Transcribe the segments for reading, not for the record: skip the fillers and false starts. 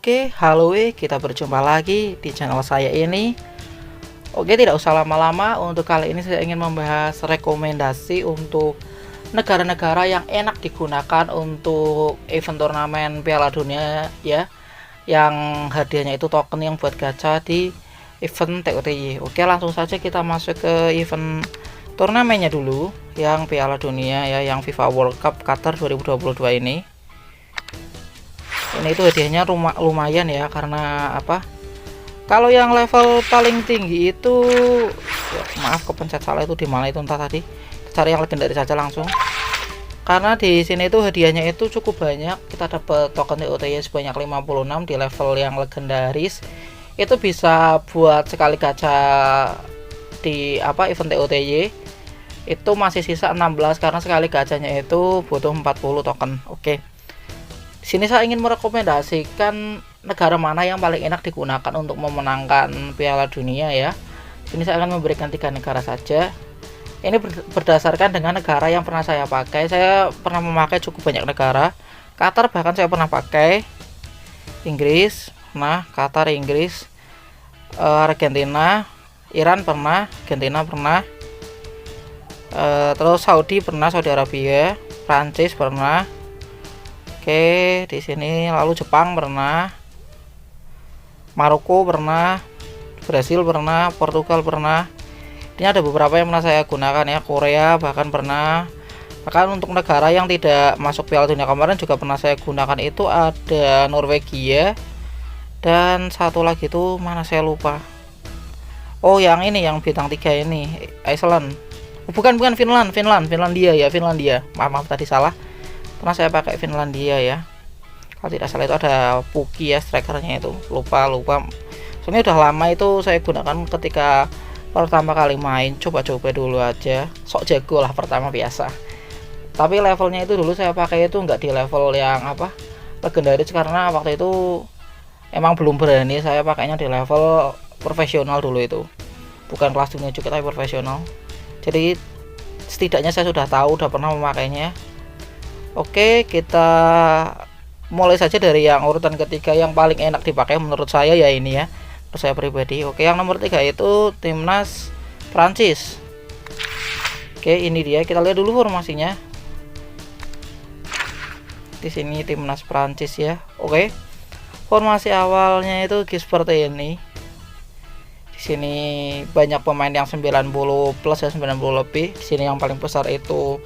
Oke, halo kita berjumpa lagi di channel saya ini. Oke, tidak usah lama-lama, untuk kali ini saya ingin membahas rekomendasi untuk negara-negara yang enak digunakan untuk event turnamen Piala Dunia ya, yang hadiahnya itu token yang buat gacha di event TOTY. Oke, langsung saja kita masuk ke event turnamennya dulu, yang Piala Dunia ya, yang FIFA World Cup Qatar 2022 ini. Ini itu hadiahnya lumayan ya, karena apa, kalau yang level paling tinggi itu ya, maaf kepencet salah, itu di mana itu entah tadi, cari yang legendaris saja langsung, karena di sini itu hadiahnya itu cukup banyak. Kita dapat token TOTY sebanyak 56 di level yang legendaris, itu bisa buat sekali gacha di apa event TOTY itu masih sisa 16, karena sekali gacanya itu butuh 40 token. Oke, sini saya ingin merekomendasikan negara mana yang paling enak digunakan untuk memenangkan Piala Dunia ya. Sini saya akan memberikan 3 negara saja. Ini berdasarkan dengan negara yang pernah saya pakai. Saya pernah memakai cukup banyak negara. Qatar bahkan saya pernah pakai. Inggris, nah Qatar, Inggris, Argentina, Iran pernah, Argentina pernah, terus Saudi pernah, Saudi Arabia, Prancis pernah. Oke, di sini lalu Jepang pernah, Maroko pernah, Brasil pernah, Portugal pernah. Ini ada beberapa yang pernah saya gunakan ya, Korea bahkan pernah. Bahkan untuk negara yang tidak masuk Piala Dunia kemarin juga pernah saya gunakan, itu ada Norwegia dan satu lagi itu mana saya lupa. Oh, yang ini yang bintang 3 ini, Iceland. Bukan Finlandia ya, Finlandia. Maaf tadi salah. Pernah saya pakai Finlandia ya, kalau tidak salah itu ada Puki ya, strikernya itu, lupa soalnya udah lama itu saya gunakan ketika pertama kali main, coba-coba dulu aja, sok jago lah pertama biasa. Tapi levelnya itu dulu saya pakai itu nggak di level yang apa legendaris, karena waktu itu emang belum berani, saya pakainya di level profesional dulu, itu bukan kelas dunia juga tapi profesional. Jadi setidaknya saya sudah tahu, udah pernah memakainya. Oke, kita mulai saja dari yang urutan ketiga yang paling enak dipakai menurut saya ya, ini ya, menurut saya pribadi. Oke, yang nomor 3 itu timnas Prancis. Oke, ini dia, kita lihat dulu formasinya. Di sini timnas Prancis ya. Oke, formasi awalnya itu seperti ini. Di sini banyak pemain yang 90 plus ya, 90 lebih. Di sini yang paling besar itu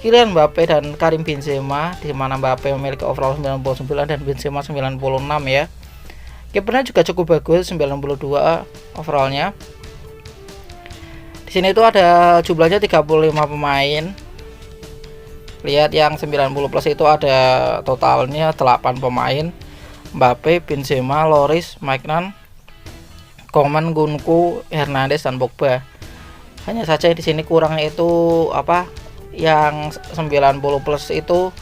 Kylian Mbappe dan Karim Benzema, di mana Mbappe memiliki overall 99 dan Benzema 96 ya. Kipernya juga cukup bagus, 92 overallnya. Di sini itu ada jumlahnya 35 pemain. Lihat yang 90 plus itu ada totalnya 8 pemain. Mbappe, Benzema, Lloris, Maignan, Coman, Gunku, Hernandez dan Pogba. Hanya saja di sini kurangnya itu apa? Yang 90 plus itu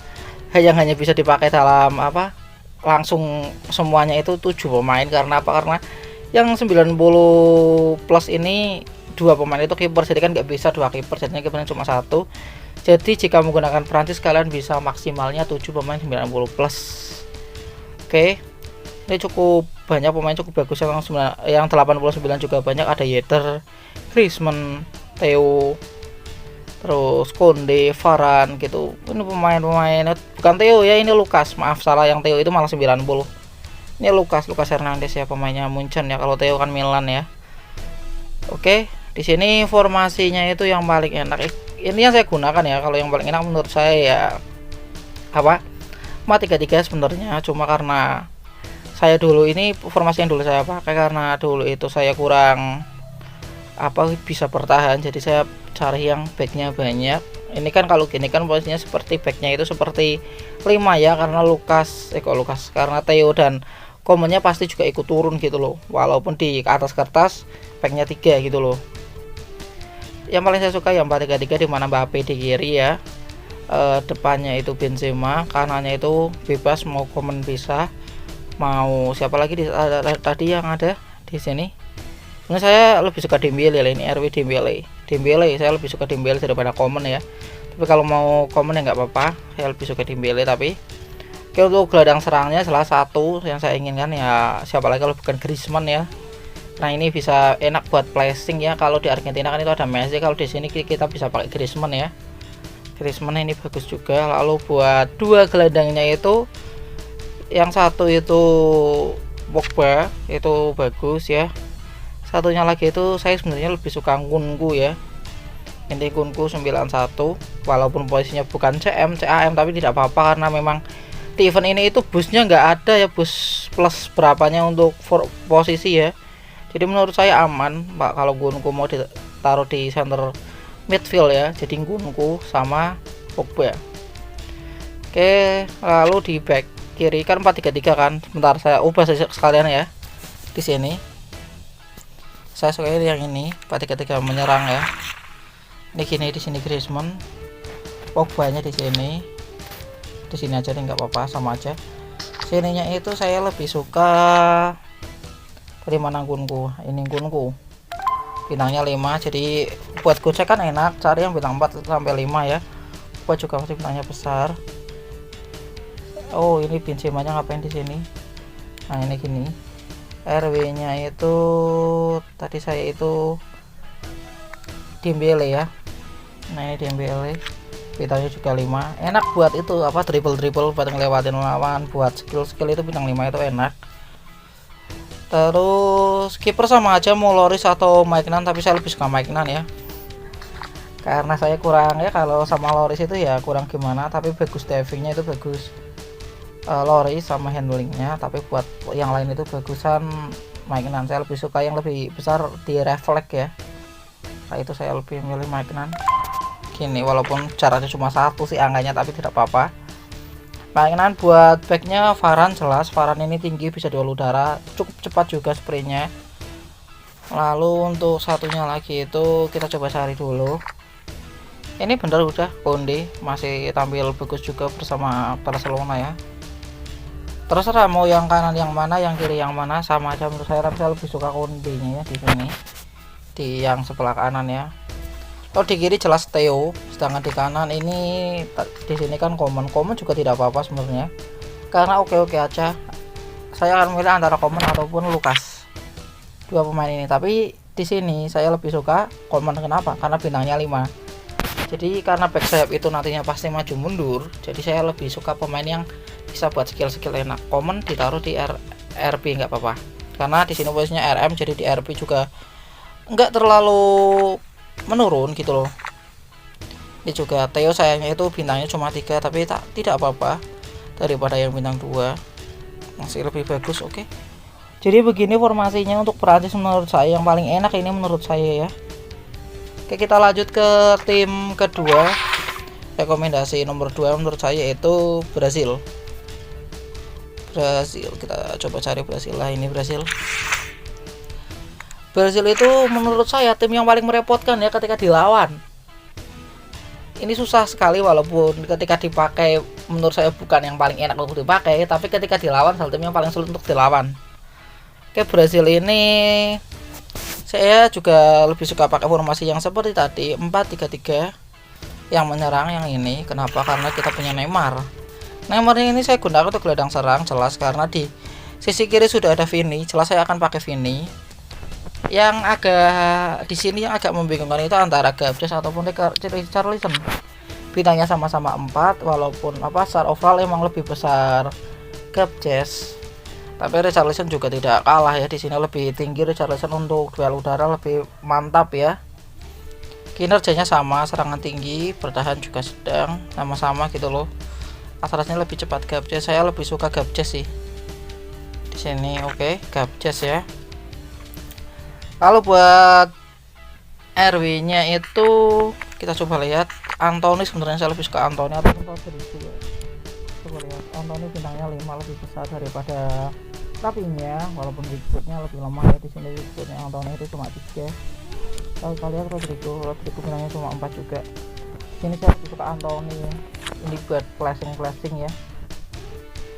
hanya bisa dipakai dalam apa, langsung semuanya itu 7 pemain. Karena apa? Karena yang 90 plus ini 2 pemain itu kiper, jadi kan nggak bisa 2 kiper, jadinya kipernya cuma 1. Jadi jika menggunakan Prancis kalian bisa maksimalnya 7 pemain 90 plus. Oke, ini cukup banyak pemain, cukup bagus. Yang 89 juga banyak, ada Yedder, Griezmann, Theo, terus Konde, Varane gitu. Ini pemain-pemain, bukan Theo ya, ini Lukas, maaf salah, yang Theo itu malah 90. Ini Lukas Hernandez ya, pemainnya Munchen ya, kalau Theo kan Milan ya. Oke, di sini formasinya itu yang paling enak. Ini yang saya gunakan ya, kalau yang paling enak menurut saya ya apa? 4-3-3 sebenarnya, cuma karena saya dulu ini formasi yang dulu saya pakai, karena dulu itu saya kurang apa bisa bertahan, jadi saya cari yang backnya banyak. Ini kan kalau gini kan posisinya seperti backnya itu seperti 5 ya, karena karena Theo dan Comannya pasti juga ikut turun gitu loh, walaupun di atas kertas backnya 3 gitu loh. Yang paling saya suka yang 4-3-3, dimana Mbappe di kiri ya, depannya itu Benzema, kanannya itu bebas, mau Coman bisa, mau siapa lagi tadi yang ada di sini. Nah, saya lebih suka Dembele, ini RW Dembele, saya lebih suka Dembele daripada Coman ya. Tapi kalau mau Coman ya nggak apa-apa, saya lebih suka Dembele. Tapi Oke, untuk gelandang serangnya salah satu yang saya inginkan ya siapa lagi kalau bukan Griezmann ya. Nah ini bisa enak buat placing ya. Kalau di Argentina kan itu ada Messi, kalau di sini kita bisa pakai Griezmann ya. Griezmann ini bagus juga. Lalu buat dua gelandangnya itu, yang satu itu Pogba, itu bagus ya. Satunya lagi itu saya sebenarnya lebih suka Nkunku ya. Ini Nkunku 91, walaupun posisinya bukan CM, CAM, tapi tidak apa-apa karena memang di event ini itu busnya nggak ada ya, bus plus berapanya untuk posisi ya. Jadi menurut saya aman Pak kalau Nkunku mau ditaruh di center midfield ya. Jadi Nkunku sama Pogba. Oke, lalu di back kiri kan 4-3-3 kan. Bentar saya ubah sekalian ya. Di sini saya suka yang ini 4-3-3 menyerang ya. Ini gini, di sini Griezmann, Pogba-nya di sini. Di sini aja nih nggak apa-apa, sama aja. Sininya itu saya lebih suka dari mana Nkunku. Ini Nkunku. Bintangnya 5, jadi buat gocek kan enak, cari yang bintang 4 sampai 5 ya. Buat juga pasti bintangnya besar. Oh, ini Benzema-nya ngapain di sini? Nah, ini gini. RW-nya itu tadi saya itu Dembele ya. Nah, ini Dembele. Bintangnya juga 5. Enak buat itu apa, dribble buat ngelewatin lawan, buat skill itu bintang 5 itu enak. Terus kiper sama aja mau Loris atau Maignan, tapi saya lebih suka Maignan ya. Karena saya kurang ya kalau sama Loris itu ya kurang gimana, tapi bagus divingnya itu bagus. Loris sama handlingnya, tapi buat yang lain itu bagusan Maignan. Saya lebih suka yang lebih besar di refleks ya. Nah, itu saya lebih milih Maignan. Gini, walaupun caranya cuma satu sih angkanya, tapi tidak apa-apa. Mainan buat backnya Varane, jelas Varane ini tinggi, bisa duel udara, cukup cepat juga spraynya. Lalu untuk satunya lagi itu kita coba cari dulu. Ini bener udah Konde, masih tampil bagus juga bersama Barcelona ya. Terserah mau yang kanan yang mana, yang kiri yang mana, sama aja menurut saya, tapi saya lebih suka Konde-nya ya di sini, di yang sebelah kanan ya. Kalau di kiri jelas Theo, sedangkan di kanan ini di sini kan Coman juga tidak apa-apa sebenarnya, karena oke aja. Saya akan memilih antara Coman ataupun Lucas, dua pemain ini. Tapi di sini saya lebih suka Coman, kenapa? Karena bintangnya 5. Jadi karena back sayap itu nantinya pasti maju mundur, jadi saya lebih suka pemain yang bisa buat skill enak. Coman ditaruh di RB nggak apa-apa, karena di sini posisinya RM, jadi di RB juga nggak terlalu menurun gitu loh. Ini juga Theo sayangnya itu bintangnya cuma 3, tapi tidak apa-apa daripada yang bintang 2, masih lebih bagus. Oke, jadi begini formasinya untuk Prancis menurut saya yang paling enak ini menurut saya ya. Oke, kita lanjut ke tim kedua. Rekomendasi nomor 2 menurut saya itu Brasil. Kita coba cari Brasil lah. Ini Brasil itu menurut saya tim yang paling merepotkan ya ketika dilawan. Ini susah sekali, walaupun ketika dipakai menurut saya bukan yang paling enak untuk dipakai, tapi ketika dilawan salah tim yang paling sulit untuk dilawan. Oke, Brasil ini saya juga lebih suka pakai formasi yang seperti tadi, 4-3-3 yang menyerang yang ini. Kenapa? Karena kita punya Neymar. Neymarnya ini saya gunakan untuk gelandang serang, jelas karena di sisi kiri sudah ada Vini, jelas saya akan pakai Vini. Yang agak di sini yang agak membingungkan itu antara Gabdes ataupun Richarlison. Bintangnya sama-sama 4, walaupun secara overall emang lebih besar Gabdes. Tapi Richarlison juga tidak kalah ya, di sini lebih tinggi Richarlison untuk duel udara, lebih mantap ya. Kinerjanya sama, serangan tinggi, bertahan juga sedang, sama-sama gitu loh. Asalnya lebih cepat Gabdes, saya lebih suka Gabdes sih. Di sini oke, Gabdes ya. Lalu buat RW-nya itu kita coba lihat Antony, sebenarnya saya lebih suka Antony ataupun Rodrigo ya. Coba lihat Antony bintangnya 5, lebih besar daripada Rafinha, walaupun Bigfootnya lebih lemah ya. Di sini Bigfootnya Antony itu cuma 3. Lalu kita lihat Rodrigo bintangnya cuma 4 juga. Ini saya lebih suka Antony ya. Ini buat flashing ya.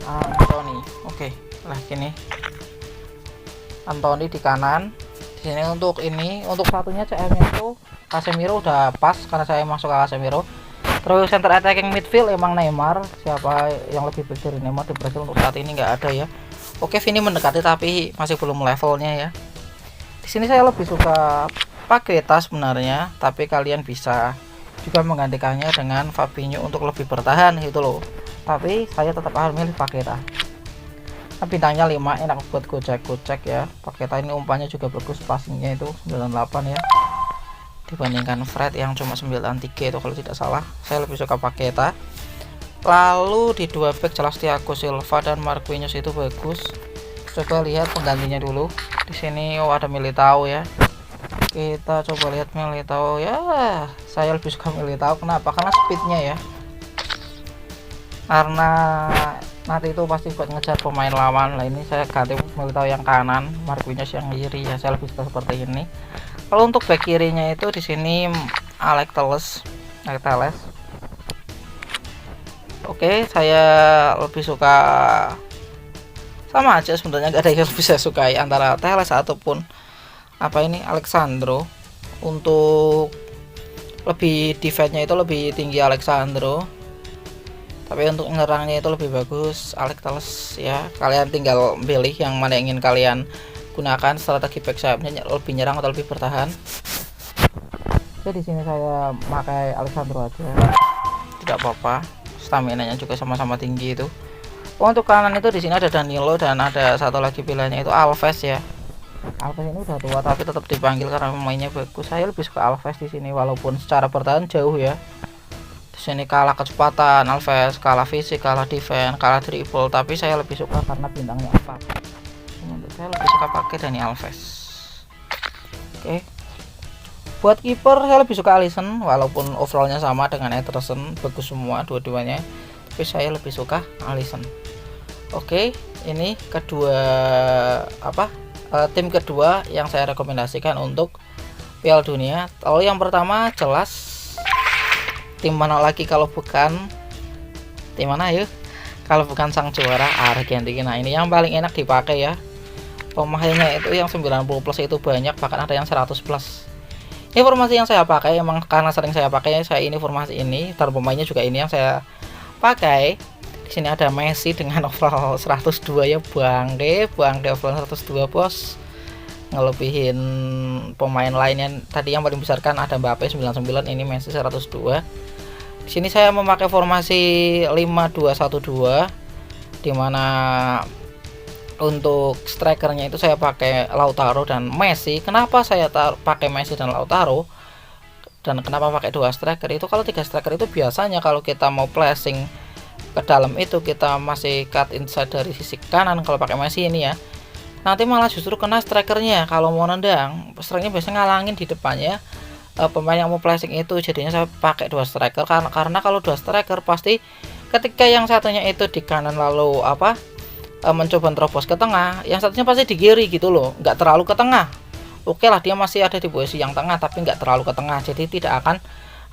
Antony. Oke, lah gini. Antony di kanan. Di sini untuk satunya CM-nya itu Casemiro udah pas karena saya masuk ke Casemiro. Terus center attacking midfield emang Neymar. Siapa yang lebih baik dari Neymar di Brasil untuk saat ini nggak ada ya. Oke, Vini mendekati tapi masih belum levelnya ya. Di sini saya lebih suka Paqueta sebenarnya, tapi kalian bisa juga menggantikannya dengan Fabinho untuk lebih bertahan gitu loh. Tapi saya tetap akan milih Paqueta. Nah, bintangnya 5, enak buat gocek ya. Paqueta ini umpannya juga bagus, passingnya itu 98 ya. Dibandingkan Fred yang cuma 93 itu kalau tidak salah. Saya lebih suka Paqueta. Lalu di 2 back jelas Thiago Silva dan Marquinhos itu bagus. Coba lihat penggantinya dulu. Di sini ada Militao ya. Kita coba lihat Militao ya. Saya lebih suka Militao. Kenapa? Karena speednya ya. Karena nanti itu pasti buat ngejar pemain lawan. Lah ini saya ganti Militao yang kanan, Marquinhos yang kiri ya. Saya lebih suka seperti ini. Kalau untuk back kirinya itu di sini Alex Telles. Oke, saya lebih suka sama aja sebenarnya, gak ada yang bisa sukai antara Telles ataupun Alexandro. Untuk lebih defense-nya itu lebih tinggi Alexandro, tapi untuk nyerangnya itu lebih bagus Alex Telles ya. Kalian tinggal pilih yang mana yang ingin kalian gunakan strategi back sayapnya, lebih nyerang atau lebih bertahan. Jadi di sini saya pakai Alexandro aja, tidak apa-apa. Stamina-nya juga sama-sama tinggi itu. Untuk kanan itu di sini ada Danilo dan ada satu lagi pilihannya itu Alves ya. Alves ini udah tua tapi tetap dipanggil karena pemainnya bagus. Saya lebih suka Alves di sini walaupun secara bertahan jauh ya. Di sini kalah kecepatan Alves, kalah fisik, kalah defense, kalah dribble, tapi saya lebih suka karena bintangnya 4. Saya lebih suka pakai Dani Alves. Oke. Buat kiper saya lebih suka Alisson walaupun overallnya sama dengan Ederson, bagus semua dua-duanya. Tapi saya lebih suka Alisson. Oke, ini tim kedua yang saya rekomendasikan untuk Piala Dunia. Kalau yang pertama jelas tim mana lagi kalau bukan tim mana yuk? Kalau bukan sang juara Argentina. Ini yang paling enak dipakai ya. Pemainnya itu yang 90 plus itu banyak, bahkan ada yang 100 plus. Ini formasi yang saya pakai emang karena sering saya pakai, saya ini formasi ini, dan pemainnya juga ini yang saya pakai. Di sini ada Messi dengan overall 102 ya, bangke overall 102 bos. Ngelebihin pemain lainnya tadi yang paling besar kan ada Mbappe 99, ini Messi 102. Di sini saya memakai formasi 5-2-1-2 dimana untuk strikernya itu saya pakai Lautaro dan Messi. Kenapa saya pakai Messi dan Lautaro dan kenapa pakai 2 striker itu? Kalau 3 striker itu biasanya kalau kita mau flashing ke dalam itu kita masih cut inside dari sisi kanan. Kalau pakai Messi ini ya, nanti malah justru kena strikernya. Kalau mau nendang, strikernya biasanya ngalangin di depannya pemain yang mau flashing itu. Jadinya saya pakai 2 striker karena kalau 2 striker pasti ketika yang satunya itu di kanan lalu mencoba terobos ke tengah, yang satunya pasti di kiri gitu loh, nggak terlalu ke tengah. Oke lah, dia masih ada di posisi yang tengah tapi nggak terlalu ke tengah, jadi tidak akan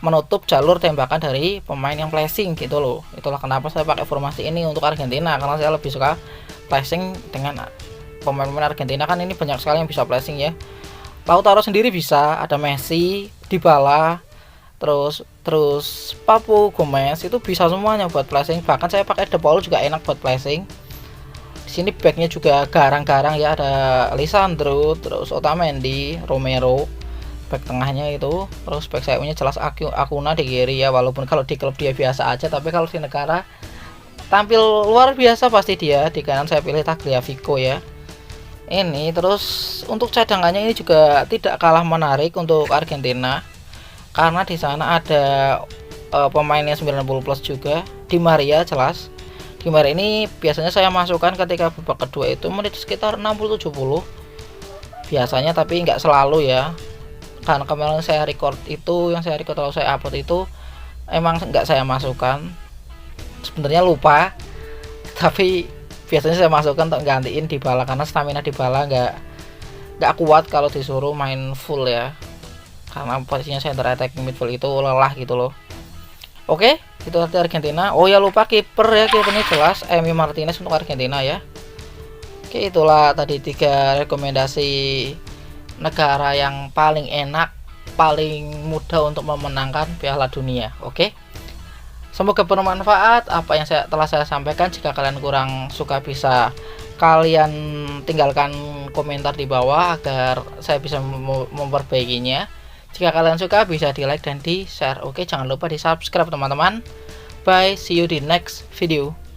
menutup jalur tembakan dari pemain yang flashing gitu loh. Itulah kenapa saya pakai formasi ini untuk Argentina, karena saya lebih suka flashing dengan pemain-pemain Argentina. Kan ini banyak sekali yang bisa flashing ya. Lautaro sendiri bisa, ada Messi, Dybala, terus Papu Gomez itu bisa semuanya buat flashing. Bahkan saya pakai De Paul juga enak buat flashing. Di sini backnya juga garang-garang ya, ada Lisandro, terus Otamendi, Romero, back tengahnya itu, terus back sayapnya jelas Acuna di kiri ya, walaupun kalau di klub dia biasa aja, tapi kalau di negara tampil luar biasa pasti dia. Di kanan saya pilih Tagliafico ya. Ini terus untuk cadangannya ini juga tidak kalah menarik untuk Argentina, karena di sana ada pemainnya 90 plus juga, Di Maria jelas. Di Maria ini biasanya saya masukkan ketika babak kedua itu menit sekitar 60-70 biasanya, tapi nggak selalu ya, karena kemarin saya record itu, yang saya record kalau saya upload itu emang nggak saya masukkan, sebenarnya lupa, tapi biasanya saya masukkan untuk gantiin Dybala karena stamina Dybala nggak kuat kalau disuruh main full ya, karena posisinya center attacking midfield itu lelah gitu loh. Oke, itu arti Argentina. Oh ya, lupa kiper ya, kipernya jelas Emi Martinez untuk Argentina ya. Oke, itulah tadi 3 rekomendasi negara yang paling enak, paling mudah untuk memenangkan Piala Dunia. Oke, Semoga bermanfaat apa yang telah saya sampaikan. Jika kalian kurang suka bisa kalian tinggalkan komentar di bawah agar saya bisa memperbaikinya. Jika kalian suka bisa di like dan di share. Oke, jangan lupa di subscribe teman-teman. Bye, see you di next video.